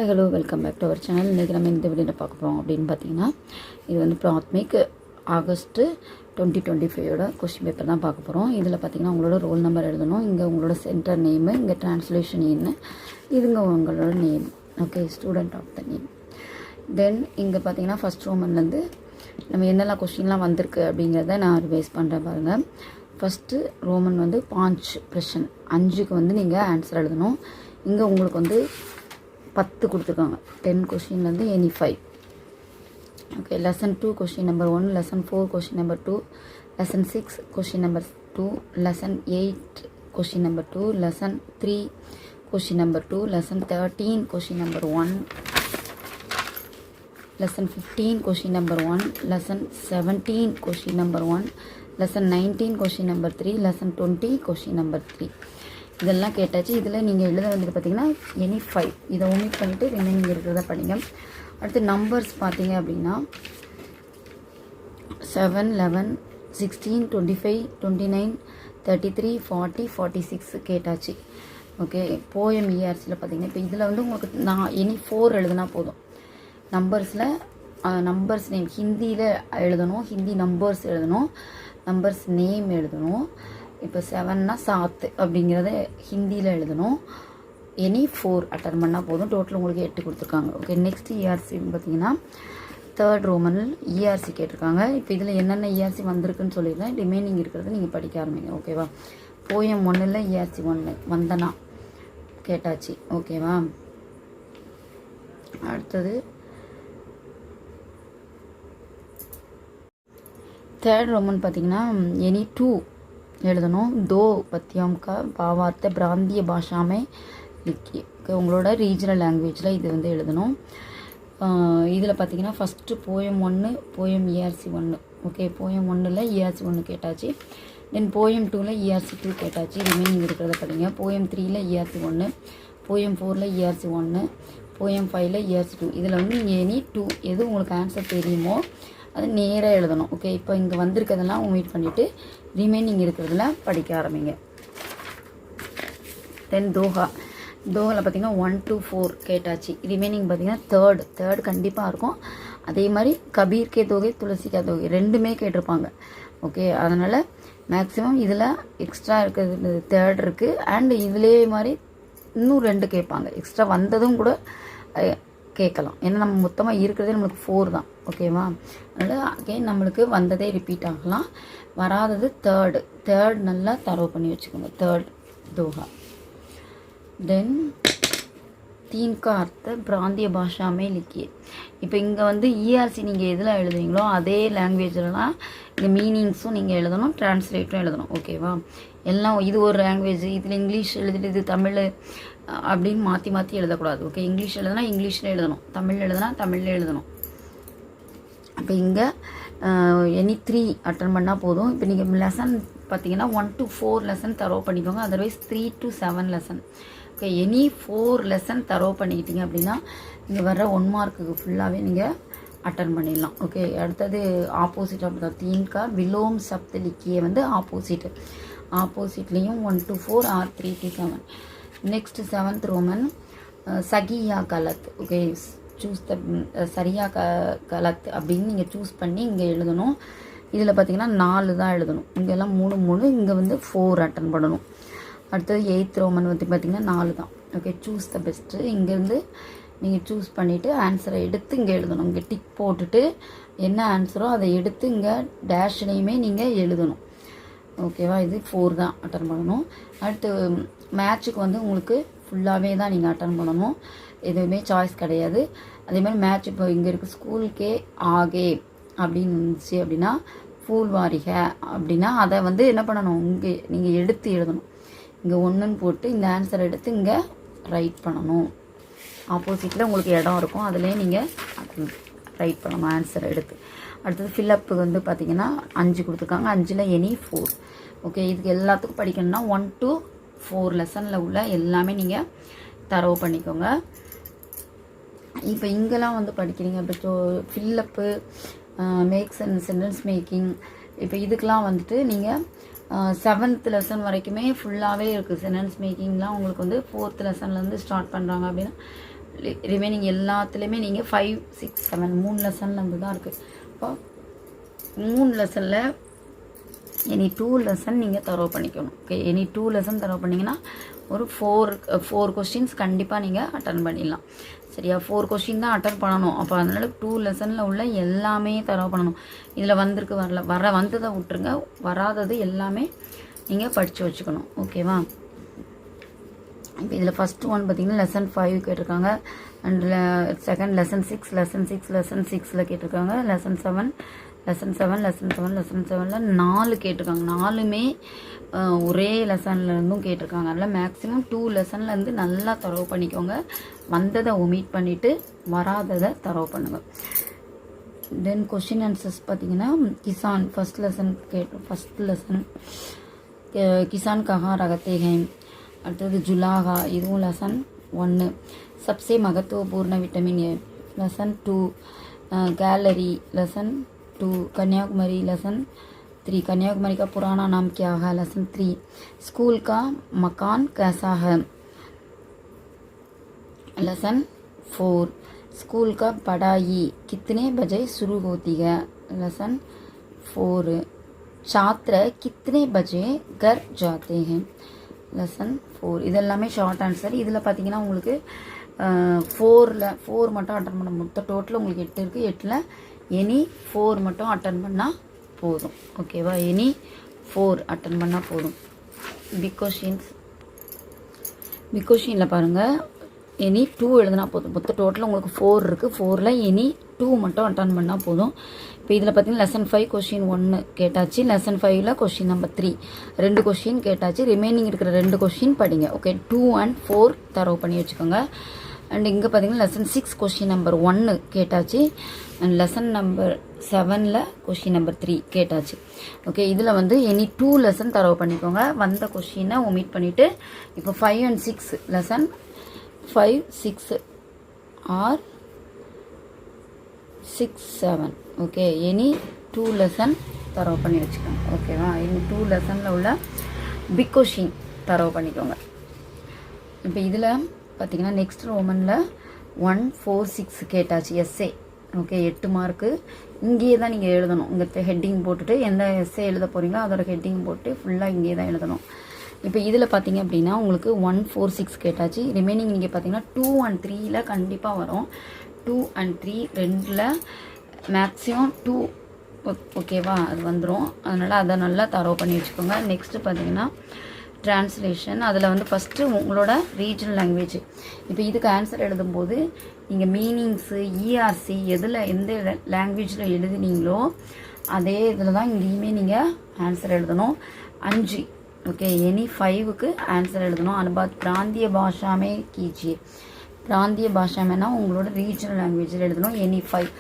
Hi hello welcome back to our channel. இன்றைக்கி நம்ம இந்த வீடியோவில் பார்க்க போகிறோம் அப்படின்னு பார்த்தீங்கன்னா, இது வந்து பிராத்மிக் ஆகஸ்ட்டு 2025 கொஸ்டின் பேப்பர் தான் பார்க்க போகிறோம். இதில் பார்த்தீங்கன்னா உங்களோட ரோல் நம்பர் எழுதணும், இங்கே உங்களோட சென்டர் நேமு, இங்கே ட்ரான்ஸ்லேஷன் என்ன, இதுங்க உங்களோட name, okay, student of the name. Then இங்கே பார்த்தீங்கன்னா ஃபஸ்ட் ரோமன்லேருந்து நம்ம என்னெல்லாம் கொஸ்டின்லாம் வந்திருக்கு அப்படிங்கிறத நான் ரிவைஸ் பண்ணுறேன் பாருங்கள். ஃபஸ்ட்டு ரோமன் வந்து 5 ப்ரெஷன், 5க்கு வந்து நீங்கள் ஆன்சர் எழுதணும். இங்கே உங்களுக்கு வந்து 10 கொடுத்துருக்காங்க. 10 கொஷின்லேருந்து any 5. Okay, lesson 2 question number 1, lesson 4 question number 2, lesson 6 question number 2, lesson 8 question number 2, lesson 3 question number 2, lesson 13 question number 1, lesson 15 question number 1, lesson 17 question number 1, lesson 19 question number 3, lesson 20 question number 3. இதெல்லாம் கேட்டாச்சு. இதில் நீங்கள் எழுத வந்துட்டு பார்த்தீங்கன்னா any 5, இதை omit பண்ணிவிட்டு remaining இருக்கிறத படிங்க. அடுத்து நம்பர்ஸ் பார்த்தீங்க அப்படின்னா 7, 11, 16, 25, 29, 33, 40, 46 கேட்டாச்சு. ஓகே, போயம் இஆர்சியில் பார்த்தீங்கன்னா இப்போ இதில் வந்து உங்களுக்கு நான் எனி 4 எழுதுனா போதும். நம்பர்ஸில் நம்பர்ஸ் நேம் ஹிந்தியில் எழுதணும், ஹிந்தி நம்பர்ஸ் எழுதணும், நம்பர்ஸ் நேம் எழுதணும். இப்போ 7னா 7 அப்படிங்கிறத ஹிந்தியில் எழுதணும். எனி 4 அட்டன் பண்ணால் போதும். டோட்டல் உங்களுக்கு 8 கொடுத்துருக்காங்க. ஓகே, நெக்ஸ்ட் இஆர்சின்னு பார்த்தீங்கன்னா 3rd ரோமனில் இஆர்சி கேட்டிருக்காங்க. இப்போ இதில் என்னென்ன இஆர்சி வந்திருக்குன்னு சொல்லிடுறேன். ரிமைனிங் இருக்கிறத நீங்கள் படிக்க ஆரம்பிங்க. ஓகேவா, போயம் 1ல் இஆர்சி 1 வந்தனா கேட்டாச்சு. ஓகேவா, அடுத்தது 3rd ரோமன் பார்த்தீங்கன்னா எனி 2 எழுதணும். दो पत्तियों का भावार्थ பிராந்திய பாஷாமே लिखिए. உங்களோட ரீஜனல் லாங்குவேஜில் இது வந்து எழுதணும். இதில் பார்த்தீங்கன்னா first poem 1, poem ERC 1. Okay, poem 1ல் இஆர்சி 1 கேட்டாச்சு. தென் போயம் 2ல் இஆர்சி 2 கேட்டாச்சு. ரிமைனிங் இருக்கிறத படிங்க. போயம் 3ல் இஆர்சி 1, போயம் 4ல் இஆர்சி 1, போயம் 5ல் இஆர்சி 2. இதில் வந்து எனி 2 எது உங்களுக்கு ஆன்சர் தெரியுமோ அது நேராக எழுதணும். ஓகே, இப்போ இங்கே வந்திருக்கிறதெல்லாம் ஒமிட் பண்ணிவிட்டு ரிமைனிங் இருக்கிறதுல படிக்க ஆரம்பிங்க. தென் தோஹாவில் பார்த்தீங்கன்னா 1 to 4 கேட்டாச்சு. ரிமைனிங் பார்த்தீங்கன்னா தேர்ட் கண்டிப்பாக இருக்கும். அதே மாதிரி கபீர் கே தோகை, துளசி கே தோகை ரெண்டுமே கேட்டிருப்பாங்க. ஓகே, அதனால் மேக்ஸிமம் இதில் எக்ஸ்ட்ரா இருக்கிறது 3rd இருக்குது. அண்ட் இதிலே மாதிரி இன்னும் 2 கேட்பாங்க. எக்ஸ்ட்ரா வந்ததும் கூட கேட்கலாம். ஏன்னா நம்ம மொத்தமாக இருக்கிறதே நம்மளுக்கு 4 தான். ஓகேவா, அதனால் அகெயின் நம்மளுக்கு வந்ததே ரிப்பீட் ஆகலாம். வராதது தேர்ட் நல்லா தரவு பண்ணி வச்சுக்கோங்க. 3rd दोहा. தென் 3 का अर्थ பிராந்திய பாஷாமே लिखिए. இப்போ இங்கே வந்து இஆர்சி நீங்கள் எதில் எழுதுவீங்களோ அதே லாங்குவேஜ்லாம் இந்த மீனிங்ஸும் நீங்கள் எழுதணும், டிரான்ஸ்லேட்டும் எழுதணும். ஓகேவா, எல்லாம் இது ஒரு லாங்குவேஜ், இதில் இங்கிலீஷ் எழுதிட்டு இது தமிழ் அப்படின்னு மாற்றி எழுதக்கூடாது. ஓகே, இங்கிலீஷ் எழுதுனா இங்கிலீஷில் எழுதணும், தமிழ் எழுதுனா தமிழில் எழுதணும். இப்போ இங்கே எனி 3 அட்டன் பண்ணால் போதும். இப்போ நீங்கள் லெசன் பார்த்தீங்கன்னா 1 to 4 லெசன் தரவு பண்ணிக்கோங்க. Otherwise 3 to 7 lesson. Okay, any 4 lesson தரவு பண்ணிக்கிட்டீங்க அப்படின்னா இங்கே வர்ற 1 மார்க்குக்கு ஃபுல்லாகவே நீங்கள் அட்டன் பண்ணிடலாம். ஓகே, அடுத்தது ஆப்போசிட் ஆஃப் த தீன்கா விலோம் சப்த லிக்கியே வந்து ஆப்போசிட்லேயும் 1 to 4 or 3 to 7. Next 7th ரோமன் சகியா கலத். ஓகே, சூஸ் த சரியா கலத் அப்படின்னு நீங்கள் சூஸ் பண்ணி இங்கே எழுதணும். இதில் பார்த்தீங்கன்னா 4 தான் எழுதணும். இங்கெல்லாம் 3, இங்கே வந்து 4 அட்டன் பண்ணணும். அடுத்தது 8th ரோமன் வந்து பார்த்திங்கன்னா 4 தான். Okay, choose the best. இங்கேருந்து நீங்கள் சூஸ் பண்ணிவிட்டு ஆன்சரை எடுத்து இங்கே எழுதணும். இங்கே டிக் போட்டுட்டு என்ன ஆன்சரோ அதை எடுத்து இங்கே டேஷ்லேயுமே நீங்கள் எழுதணும். ஓகேவா, இது 4 தான் அட்டன் பண்ணணும். அடுத்து மேட்ச்சுக்கு வந்து உங்களுக்கு ஃபுல்லாகவே தான் நீங்கள் அட்டன் பண்ணணும், எதுவுமே சாய்ஸ் கிடையாது. அதே மாதிரி மேட்ச் இப்போ இங்கே இருக்குது ஸ்கூலுக்கே ஆகே அப்படின்னு இருந்துச்சு அப்படின்னா ஃபூல் வாரிக அப்படின்னா அதை வந்து என்ன பண்ணணும், இங்கே நீங்கள் எடுத்து எழுதணும். இங்கே 1ன்னு போட்டு இந்த ஆன்சரை எடுத்து இங்கே ரைட் பண்ணணும். ஆப்போசிட்டில் உங்களுக்கு இடம் இருக்கும், அதிலே நீங்கள் ரைட் பண்ணணும் ஆன்சரை எடுத்து. அடுத்தது ஃபில்லப்பு வந்து பார்த்திங்கன்னா 5 கொடுத்துருக்காங்க. 5ல் எனி 4. ஓகே, இதுக்கு எல்லாத்துக்கும் படிக்கணும்னா 1 to 4 லெசனில் உள்ள எல்லாமே நீங்கள் தரவு பண்ணிக்கோங்க. இப்போ இங்கெல்லாம் வந்து படிக்கிறீங்க. இப்போ fill up, match and sentence making, இப்போ இதுக்கெலாம் வந்துட்டு நீங்கள் 7th லெசன் வரைக்குமே ஃபுல்லாகவே இருக்குது. சென்டென்ஸ் மேக்கிங்லாம் உங்களுக்கு வந்து 4th லெசன்லேருந்து ஸ்டார்ட் பண்ணுறாங்க அப்படின்னா ரிமைனிங் எல்லாத்துலேயுமே நீங்கள் 5, 6, 7 3 லெசன்லேருந்து தான் இருக்குது. இப்போ 3 லெசனில் எனி 2 லெசன் நீங்கள் தரவு பண்ணிக்கணும். ஓகே, எனி 2 லெசன் தரவு பண்ணிங்கன்னா ஒரு 4 கொஸ்டின்ஸ் கண்டிப்பாக நீங்கள் அட்டன் பண்ணிடலாம். சரியா, 4 கொஸ்டின் தான் அட்டன் பண்ணணும். அப்போ அதனால் 2 லெசனில் உள்ள எல்லாமே தரவு பண்ணணும். இதில் வந்திருக்கு வந்ததை விட்டுருங்க, வராதது எல்லாமே நீங்கள் படித்து வச்சுக்கணும். ஓகேவா, இப்போ இதில் ஃபஸ்ட்டு ஒன் பார்த்திங்கன்னா லெசன் 5 கேட்டிருக்காங்க. அண்ட் செகண்ட் லெசன் 6 லெசன் 6ல் கேட்டிருக்காங்க. லெசன் 7ல் 4 கேட்டிருக்காங்க. 4மே ஒரே லெசன்லேருந்தும் கேட்டிருக்காங்க. அதனால் மேக்ஸிமம் 2 லெசன்லேருந்து நல்லா தரவு பண்ணிக்கோங்க. வந்ததை ஒமிட் பண்ணிவிட்டு வராததை தரவு பண்ணுங்கள். தென் கொஷின் ஆன்சர்ஸ் பார்த்திங்கன்னா கிசான் ஃபஸ்ட் லெசன் கிசான் கஹா ரகத்தே ஹை. அடுத்தது ஜுலாகா, இதுவும் லெசன் 1. சப்சே மகத்துவபூர்ண vitamin A lesson 2. Gallery lesson 2. Kanyakumari lesson 3. Kanyakumari का पुराना नाम क्या है लेसन 3. स्कूल का मकान कैसा है लेसन 4. स्कूल का पढ़ाई कितने बजे शुरू होती है लेसन 4. छात्र कितने बजे घर जाते हैं லெசன் 4. இது எல்லாமே ஷார்ட் ஆன்சர். இதில் பார்த்தீங்கன்னா உங்களுக்கு 4 மட்டும் அட்டன் பண்ண மொத்த டோட்டல் உங்களுக்கு 8 இருக்குது. 8ல் எனி 4 மட்டும் அட்டன் பண்ணால் போதும். ஓகேவா, எனி 4 அட்டன் பண்ணால் போதும். பிக் கொஷினில் பாருங்கள், எனி 2 எழுதுனா போதும். மொத்த டோட்டல் உங்களுக்கு 4 இருக்குது. 4ல் எனி 2 மட்டும் அட்டன் பண்ணால் போதும். இப்போ இதில் பார்த்தீங்கன்னா லெசன் 5 கொஷின் 1 கேட்டாச்சு. லெசன் 5ல் கொஷின் நம்பர் 3 2 கொஷின் கேட்டாச்சு. ரிமைனிங் இருக்கிற 2 கொஷின் படிங்க. ஓகே, 2 and 4 தரவு பண்ணி வச்சுக்கோங்க. அண்ட் இங்கே பார்த்தீங்கன்னா லெசன் 6 கொஷின் நம்பர் 1 கேட்டாச்சு. அண்ட் லெசன் நம்பர் 7ல் கொஷின் நம்பர் 3 கேட்டாச்சு. ஓகே, இதில் வந்து எனி 2 லெசன் தரவு பண்ணிக்கோங்க. வந்த கொஷினை ஒமிட் பண்ணிவிட்டு இப்போ 5 and 6 lesson 5, 6 or 6, 7. Okay, any 2 lesson தரவு பண்ணி வச்சுக்கோங்க. ஓகேவா, எனி 2 லெசனில் உள்ள பிக் கொஷின் தரவு பண்ணிக்கோங்க. இப்போ இதில் பார்த்தீங்கன்னா நெக்ஸ்ட் ரோமனில் 1, 4, 6 கேட்டாச்சு. எஸ்ஏ. Okay, 8 mark. இங்கேயே தான் நீங்கள் எழுதணும். இங்கே ஹெட்டிங் போட்டுட்டு எந்த எஸ்ஏ எழுத போகிறீங்களோ அதோட ஹெட்டிங் போட்டு ஃபுல்லாக இங்கேயே தான் எழுதணும். இப்போ இதில் பார்த்தீங்க அப்படின்னா உங்களுக்கு 1, 4, 6 கேட்டாச்சு. ரிமைனிங் நீங்கள் பார்த்தீங்கன்னா 2 and 3ல் கண்டிப்பாக வரும். 2 and 3 2ல் மேக்ஸிமம் 2. ஓகேவா, அது வந்துடும். அதனால் அதை நல்லா தரவு பண்ணி வச்சுக்கோங்க. நெக்ஸ்ட்டு பார்த்தீங்கன்னா ட்ரான்ஸ்லேஷன். அதில் வந்து ஃபஸ்ட்டு உங்களோட ரீஜனல் லாங்குவேஜ். இப்போ இதுக்கு ஆன்சர் எழுதும்போது நீங்கள் மீனிங்ஸு இஆர்சி எந்த லாங்குவேஜில் எழுதுனீங்களோ அதே இதில் தான் இங்கேயுமே நீங்கள் ஆன்சர் எழுதணும். 5. ओके एनी 5 க்கு ஆன்சர் எழுதணும். அனுபாத் பிராந்திய பாஷாமே कीजिए. பிராந்திய பாஷாமேனா உங்களோட ரீஜனல் லாங்குவேஜில் எழுதணும். எனி 5.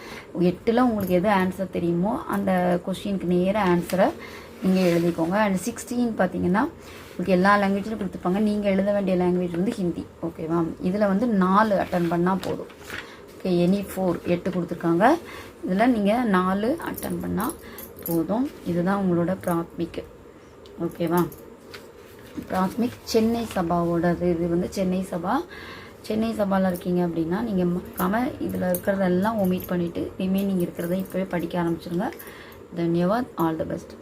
8ல் உங்களுக்கு எது ஆன்சர் தெரியுமோ அந்த கொஸ்டினுக்கு நேர ஆன்சரை நீங்கள் எழுதிக்கோங்க. அண்ட் 16 பார்த்தீங்கன்னா உங்களுக்கு எல்லா லாங்குவேஜிலும் கொடுத்துருப்பாங்க. நீங்கள் எழுத வேண்டிய லாங்குவேஜ் வந்து ஹிந்தி. ஓகேவா, இதில் வந்து 4 அட்டன் பண்ணால் போதும். ஓகே, எனி 4 8 கொடுத்துருக்காங்க. இதில் நீங்கள் 4 அட்டன் பண்ணால் போதும். இதுதான் உங்களோட பிராத்மிக். ஓகேவா, பிராத்மிக் சென்னை சபாவோடது. இது வந்து சென்னை சபாவில் இருக்கீங்க அப்படின்னா நீங்கள் மறக்காமல் இதில் இருக்கிறதெல்லாம் ஒமிட் பண்ணிவிட்டு ரிமைனிங் இருக்கிறத இப்போவே படிக்க ஆரம்பிச்சிருங்க. தன்யவாத். All the best.